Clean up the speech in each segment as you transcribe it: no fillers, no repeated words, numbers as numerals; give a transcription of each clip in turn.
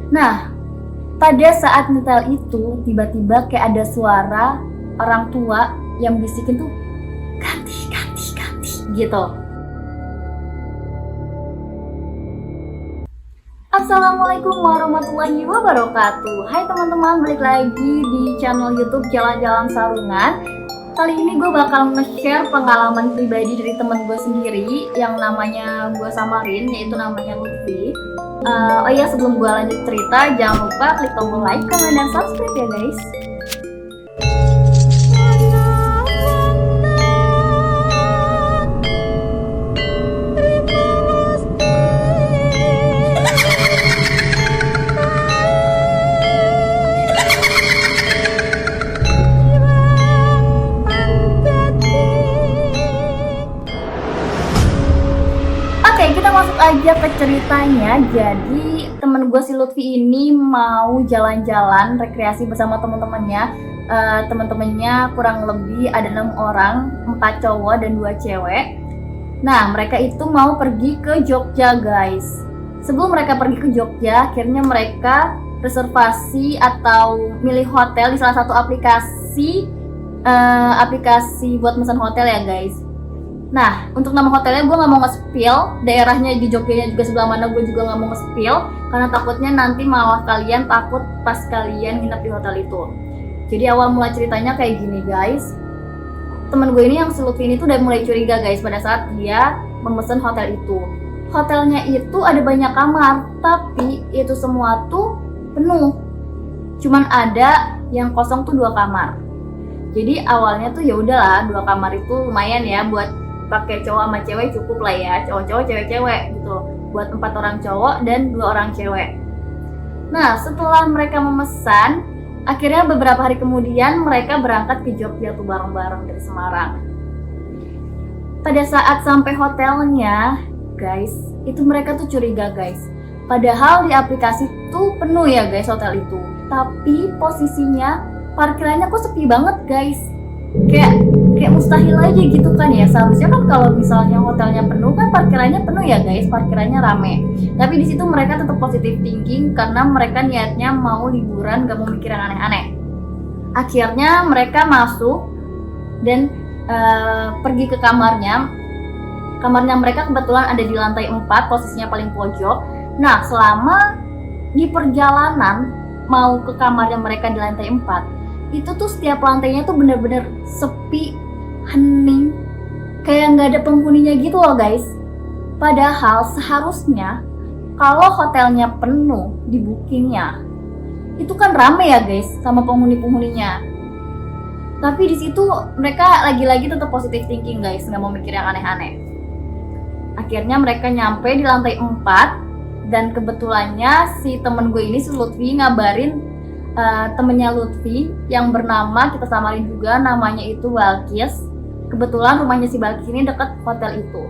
Nah, pada saat nyetel itu tiba-tiba kayak ada suara orang tua yang bisikin tuh ganti gitu. Assalamualaikum warahmatullahi wabarakatuh. Hai teman-teman, balik lagi di channel YouTube Jalan-Jalan Sarungan. Kali ini gue bakal nge-share pengalaman pribadi dari temen gue sendiri yang namanya gue samarin, yaitu namanya Lutfi. Oh iya, sebelum gue lanjut cerita, jangan lupa klik tombol like, comment, dan subscribe ya guys. Oke, kita masuk aja ke ceritanya. Jadi temen gue si Lutfi ini mau jalan-jalan rekreasi bersama teman-temannya. Teman-temannya kurang lebih ada 6 orang, 4 cowok dan 2 cewek. Nah, mereka itu mau pergi ke Jogja guys. Sebelum mereka pergi ke Jogja, akhirnya mereka reservasi atau milih hotel di salah satu aplikasi buat pesan hotel ya guys. Nah, untuk nama hotelnya gue nggak mau nge-spill, daerahnya di Jogjanya juga sebelah mana gue juga nggak mau nge-spill, karena takutnya nanti malah kalian takut pas kalian nginep di hotel itu. Jadi awal mula ceritanya kayak gini guys. Temen gue ini yang si Lutfi ini tuh udah mulai curiga guys pada saat dia memesan hotel itu. Hotelnya itu ada banyak kamar, tapi itu semua tuh penuh. Cuman ada yang kosong tuh 2 kamar. Jadi awalnya tuh ya udahlah, 2 kamar itu lumayan ya buat pakai cowok sama cewek, cukup lah ya, cowok-cowok cewek-cewek gitu, buat 4 orang cowok dan 2 orang cewek. Nah, setelah mereka memesan, akhirnya beberapa hari kemudian mereka berangkat ke Jogja tuh bareng-bareng dari Semarang. Pada saat sampai hotelnya guys, itu mereka tuh curiga guys, padahal di aplikasi tuh penuh ya guys hotel itu, tapi posisinya parkirannya kok sepi banget guys. Kayak mustahil aja gitu kan ya. Seharusnya kan kalau misalnya hotelnya penuh kan parkirannya penuh ya guys, parkirannya rame. Tapi di situ mereka tetap positive thinking karena mereka niatnya mau liburan, gak mau mikir yang aneh-aneh. Akhirnya mereka masuk dan pergi ke kamarnya. Kamarnya mereka kebetulan ada di lantai 4, posisinya paling pojok. Nah, selama di perjalanan mau ke kamarnya mereka di lantai 4, itu tuh setiap lantainya tuh bener-bener sepi, hening, kayak nggak ada penghuninya gitu loh guys. Padahal seharusnya kalau hotelnya penuh di bookingnya, itu kan rame ya guys sama penghuni-penghuninya. Tapi di situ mereka lagi-lagi tetap positive thinking guys, nggak mau mikir yang aneh-aneh. Akhirnya mereka nyampe di lantai 4 dan kebetulannya si temen gue ini si Lutfi ngabarin temennya Lutfi yang bernama, kita samarin juga namanya itu Balkis. Kebetulan rumahnya si Balkis ini deket hotel itu,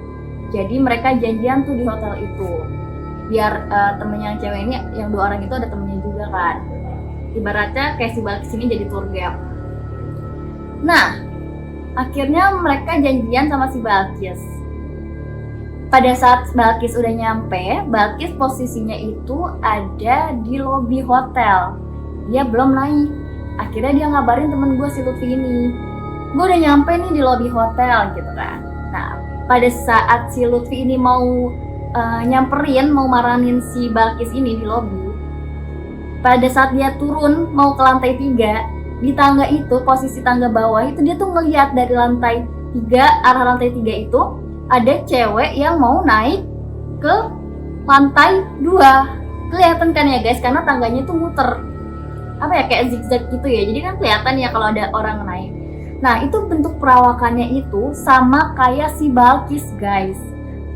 jadi mereka janjian tuh di hotel itu biar temennya yang cewek ini, yang 2 orang itu ada temennya juga kan, ibaratnya kayak si Balkis ini jadi tour guide. Nah, akhirnya mereka janjian sama si Balkis. Pada saat Balkis udah nyampe, Balkis posisinya itu ada di lobi hotel, dia belum naik. Akhirnya dia ngabarin temen gue si Lutfi ini, gue udah nyampe nih di lobi hotel gitu kan. Nah, pada saat si Lutfi ini mau nyamperin, mau maranin si Balkis ini di lobi, pada saat dia turun mau ke lantai 3, di tangga itu, posisi tangga bawah itu, dia tuh ngeliat dari lantai 3, arah lantai 3 itu ada cewek yang mau naik ke lantai 2. Kelihatan kan ya guys, karena tangganya tuh muter, apa ya, kayak zigzag gitu ya, jadi kan kelihatan ya kalau ada orang naik. Nah, itu bentuk perawakannya itu sama kayak si Balkis guys.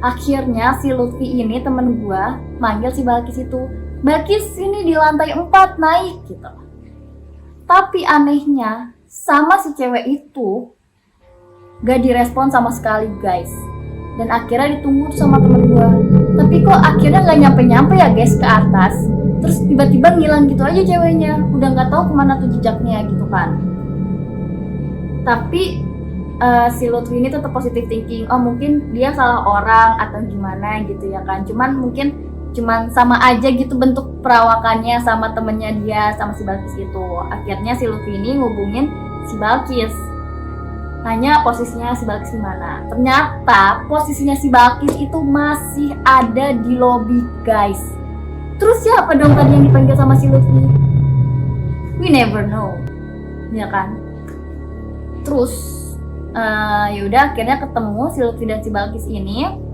Akhirnya si Lutfi ini temen gua manggil si Balkis itu, Balkis ini di lantai 4 naik gitu. Tapi anehnya sama si cewek itu gak direspon sama sekali guys. Dan akhirnya ditunggu sama temen gua, tapi kok akhirnya gak nyampe-nyampe ya guys ke atas. Terus tiba-tiba ngilang gitu aja ceweknya, udah nggak tahu kemana tuh jejaknya gitu kan. Tapi si Lutfi ini tetap positive thinking, oh mungkin dia salah orang atau gimana gitu ya kan. Cuman mungkin cuman sama aja gitu bentuk perawakannya sama temennya dia sama si Balkis itu. Akhirnya si Lutfi ini ngubungin si Balkis, nanya posisinya si Balkis di mana. Ternyata posisinya si Balkis itu masih ada di lobi guys. Terus siapa dong tadi yang dipanggil sama si Lutfi? We never know, ya kan? Terus yaudah akhirnya ketemu si Lutfi dan si Balkis ini.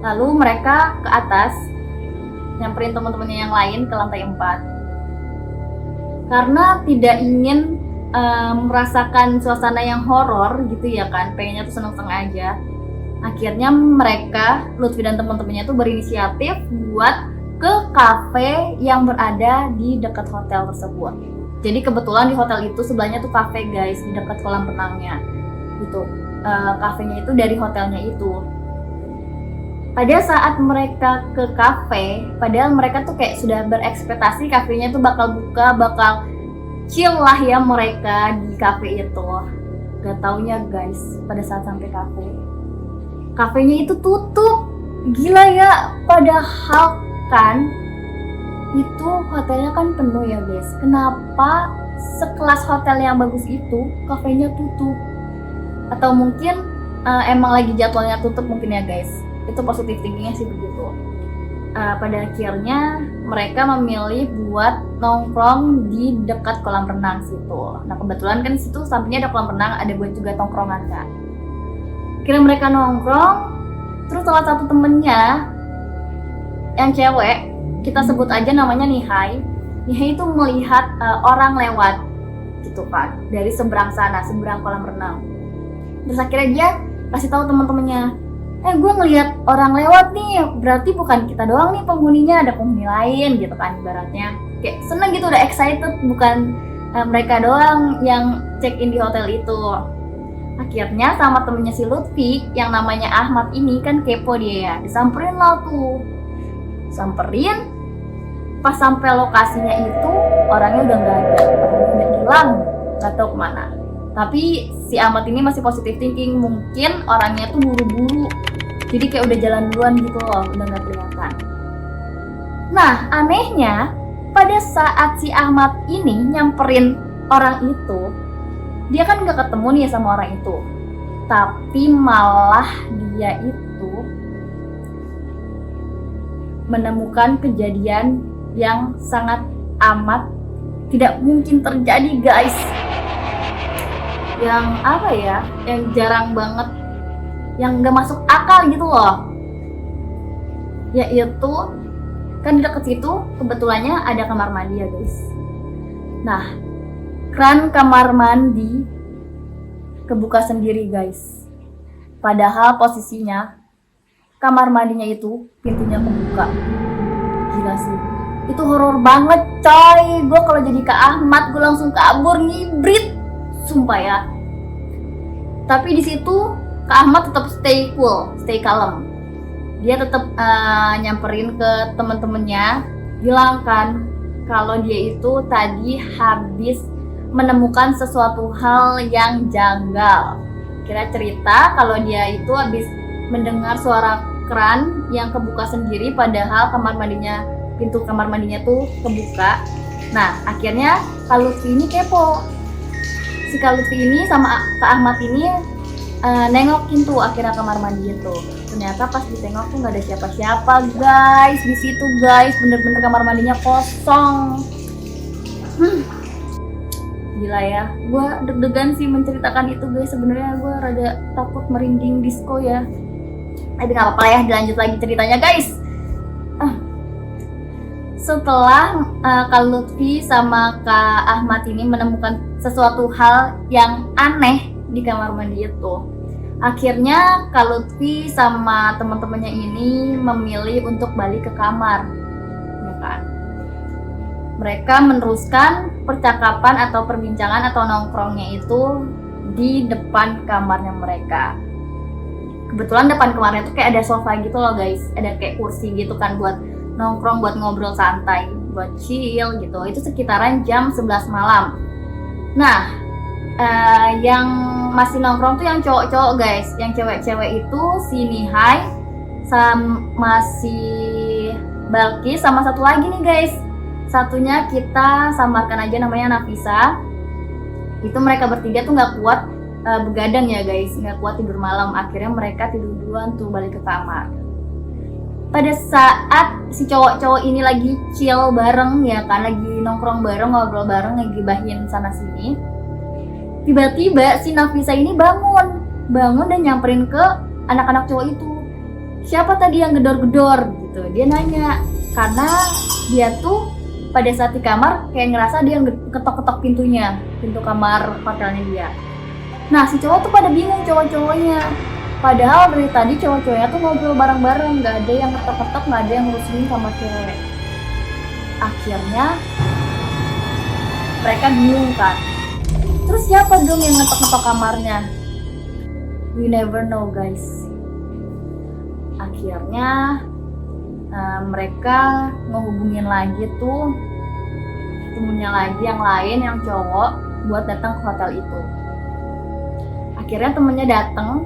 Lalu mereka ke atas nyamperin teman-temannya yang lain ke lantai 4 karena tidak ingin merasakan suasana yang horor gitu ya kan, pengennya tuh seneng-seneng aja. Akhirnya mereka, Lutfi dan teman-temannya tuh berinisiatif buat ke kafe yang berada di dekat hotel tersebut. Jadi kebetulan di hotel itu sebelahnya tuh kafe guys, di dekat kolam renangnya gitu. Kafenya itu dari hotelnya itu. Pada saat mereka ke kafe, padahal mereka tuh kayak sudah berekspektasi kafenya tuh bakal buka, bakal chill lah ya mereka di kafe itu. Gak taunya guys, pada saat sampai kafe, kafenya itu tutup. Gila ya, padahal kan itu hotelnya kan penuh ya guys. Kenapa sekelas hotel yang bagus itu kafenya tutup? Atau mungkin emang lagi jadwalnya tutup mungkin ya guys. Itu positif thinkingnya sih begitu. Pada akhirnya mereka memilih buat nongkrong di dekat kolam renang situ. Nah kebetulan kan di situ sampingnya ada kolam renang, ada buat juga tongkrongan kan. Kira mereka nongkrong, terus salah satu temennya yang cewek, kita sebut aja namanya Nihai. Nihai itu melihat orang lewat gitu kan dari seberang sana, seberang kolam renang. Terus akhirnya dia kasih tahu teman-temannya, gue ngelihat orang lewat nih, berarti bukan kita doang nih penghuninya, ada penghuni lain gitu kan ibaratnya. Kayak seneng gitu, udah excited, bukan mereka doang yang check in di hotel itu. Akhirnya sama temennya si Lutfi yang namanya Ahmad ini kan kepo dia ya, disamperin lah tuh. Samperin, pas sampai lokasinya itu orangnya udah nggak ada, udah hilang, nggak tahu kemana. Tapi si Ahmad ini masih positive thinking, mungkin orangnya tuh buru-buru, jadi kayak udah jalan duluan gitu loh, udah nggak kelihatan. Nah anehnya pada saat si Ahmad ini nyamperin orang itu, dia kan nggak ketemu nih sama orang itu, tapi malah dia itu menemukan kejadian yang sangat amat tidak mungkin terjadi guys. Yang apa ya, yang jarang banget, yang gak masuk akal gitu loh. Yaitu kan di dekat situ kebetulannya ada kamar mandi ya guys. Nah keran kamar mandi kebuka sendiri guys, padahal posisinya kamar mandinya itu pintunya kebuka. Gila sih, itu horor banget coy. Gue kalau jadi Kak Ahmad gue langsung kabur ngibrit, sumpah ya. Tapi di situ Kak Ahmad tetap stay cool, stay calm. Dia tetap nyamperin ke teman-temannya, bilangkan kalau dia itu tadi habis menemukan sesuatu hal yang janggal. Kira cerita kalau dia itu habis mendengar suara keran yang kebuka sendiri, padahal pintu kamar mandinya tuh kebuka. Nah akhirnya Kak Lutfi ini kepo. Si Kak Lutfi ini sama Kak Ahmad ini nengokin tuh akhirnya kamar mandi itu. Ternyata pas ditengok tuh nggak ada siapa-siapa guys di situ guys, bener-bener kamar mandinya kosong. Gila ya, gue deg-degan sih menceritakan itu guys. Sebenarnya gue rada takut merinding disco ya. Tapi nggak apa-apa ya, dilanjut lagi ceritanya guys. Setelah Kak Lutfi sama Kak Ahmad ini menemukan sesuatu hal yang aneh di kamar mandi itu, akhirnya Kak Lutfi sama teman-temannya ini memilih untuk balik ke kamar, ya kan? Mereka meneruskan percakapan atau perbincangan atau nongkrongnya itu di depan kamarnya mereka. Kebetulan depan kamarnya tuh kayak ada sofa gitu loh guys, ada kayak kursi gitu kan buat nongkrong, buat ngobrol santai, buat chill gitu. Itu sekitaran jam 11 malam. Nah, yang masih nongkrong tuh yang cowok-cowok guys. Yang cewek-cewek itu si Nihai sama si Balkis, sama satu lagi nih guys. Satunya kita samarkan aja namanya Nafisa. Itu mereka bertiga tuh nggak kuat begadang ya guys, nggak kuat tidur malam. Akhirnya mereka tidur duluan tuh balik ke kamar. Pada saat si cowok-cowok ini lagi chill bareng ya kan, lagi nongkrong bareng, ngobrol bareng, lagi gibahin sana sini, tiba-tiba si Nafisa ini bangun dan nyamperin ke anak-anak cowok itu. Siapa tadi yang gedor-gedor gitu, dia nanya. Karena dia tuh pada saat di kamar kayak ngerasa dia ketok-ketok pintu kamar hotelnya dia. Nah si cowok tuh pada bingung, cowok-cowoknya. Padahal dari tadi cowok-cowoknya tuh ngobrol bareng-bareng, gak ada yang ketok-ketok, gak ada yang ngurusin sama cewek. Akhirnya mereka bingung kan, terus siapa dong yang ngetok-ngetok kamarnya? We never know guys. Akhirnya mereka ngehubungin lagi tuh temennya lagi yang lain, yang cowok, buat datang ke hotel itu. Akhirnya temennya datang,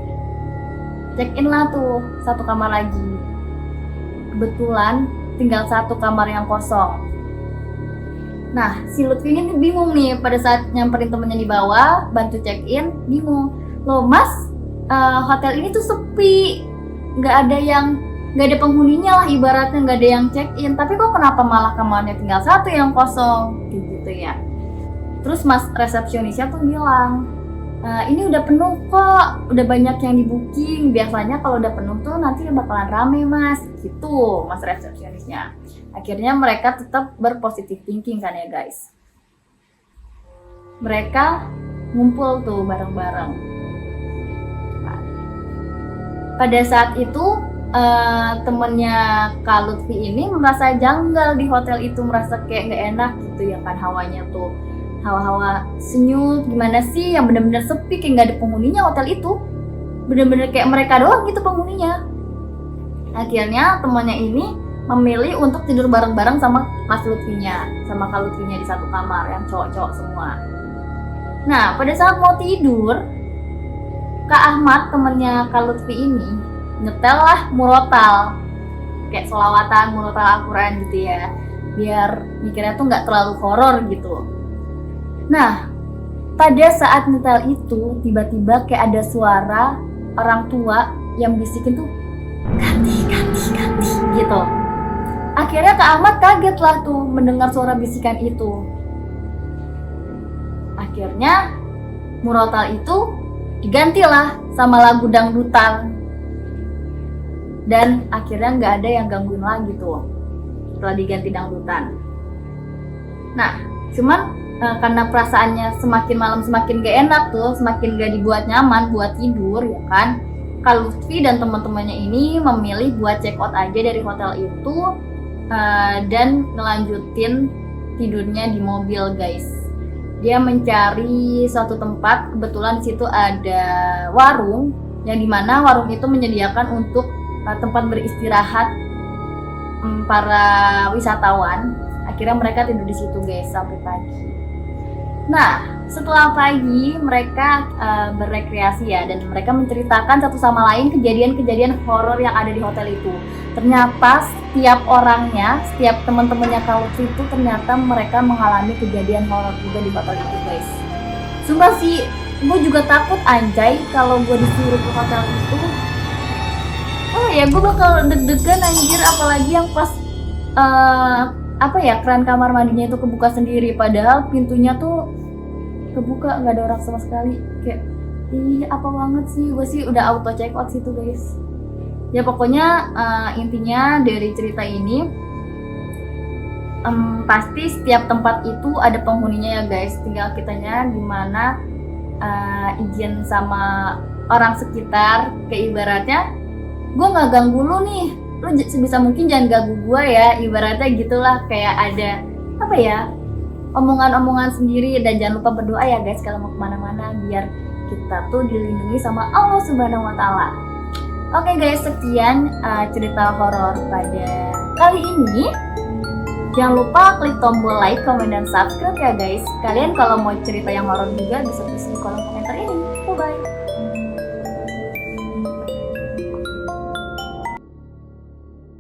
check in lah tuh satu kamar lagi. Kebetulan tinggal satu kamar yang kosong. Nah si Lutfi ini bingung nih, pada saat nyamperin temennya di bawah bantu check in, bingung, loh mas, hotel ini tuh sepi, nggak ada penghuninya lah ibaratnya, nggak ada yang check in, tapi kok kenapa malah kamarnya tinggal satu yang kosong gitu ya. Terus mas resepsionisnya tuh bilang, ini udah penuh kok, udah banyak yang di booking, biasanya kalau udah penuh tuh nanti bakalan rame mas, gitu mas resepsionisnya. Akhirnya mereka tetap berpositif thinking kan ya guys. Mereka ngumpul tuh bareng-bareng. Nah, pada saat itu temennya Kak Lutfi ini merasa janggal di hotel itu, merasa kayak nggak enak gitu ya kan, hawanya tuh hawa-hawa senyum gimana sih, yang bener-bener sepi, kayak nggak ada penghuninya hotel itu, bener-bener kayak mereka doang gitu penghuninya. Akhirnya temannya ini memilih untuk tidur bareng-bareng sama Mas Lutfinya, sama Kak Lutfinya di satu kamar yang cowok-cowok semua. Nah pada saat mau tidur, Kak Ahmad temennya Kak Lutfi ini nyetel lah murotal, kayak sholawatan murotal Al-Quran gitu ya, biar mikirnya tuh nggak terlalu horor gitu. Nah pada saat nyetel itu tiba-tiba kayak ada suara orang tua yang bisikin tuh ganti gitu. Akhirnya Kak Ahmad kaget lah tuh mendengar suara bisikan itu. Akhirnya murotal itu digantilah sama lagu dangdutan. Dan akhirnya nggak ada yang gangguin lagi tuh setelah diganti dangdutan. Nah cuman karena perasaannya semakin malam semakin gak enak tuh, semakin gak dibuat nyaman buat tidur ya kan, Kak Lutfi dan teman-temannya ini memilih buat check out aja dari hotel itu dan ngelanjutin tidurnya di mobil guys. Dia mencari suatu tempat, kebetulan di situ ada warung, yang dimana warung itu menyediakan untuk tempat beristirahat para wisatawan. Akhirnya mereka tidur di situ guys sampai pagi. Nah setelah pagi mereka berrekreasi ya, dan mereka menceritakan satu sama lain kejadian-kejadian horor yang ada di hotel itu. Ternyata setiap orangnya, setiap teman-temannya Kak Lutfi itu ternyata mereka mengalami kejadian horor juga di hotel itu guys. Sumpah sih, gue juga takut anjay kalau gue disuruh ke hotel itu. Oh ya, gue bakal deg-degan anjir, apalagi yang pas keran kamar mandinya itu kebuka sendiri, padahal pintunya tuh kebuka, nggak ada orang sama sekali. Kayak apa banget sih, gue sih udah auto check out situ guys. Ya pokoknya intinya dari cerita ini pasti setiap tempat itu ada penghuninya ya guys, tinggal kitanya gimana izin sama orang sekitar. Kayak ibaratnya gue nggak ganggu lu nih, lu sebisa mungkin jangan ganggu gue ya, ibaratnya gitulah. Kayak ada omongan-omongan sendiri. Dan jangan lupa berdoa ya guys kalau mau kemana-mana, biar kita tuh dilindungi sama Allah Subhanahu Wa Taala. Oke guys, sekian cerita horor pada kali ini. Jangan lupa klik tombol like, comment, dan subscribe ya guys. Kalian kalau mau cerita yang horor juga bisa tulis di kolom komentar.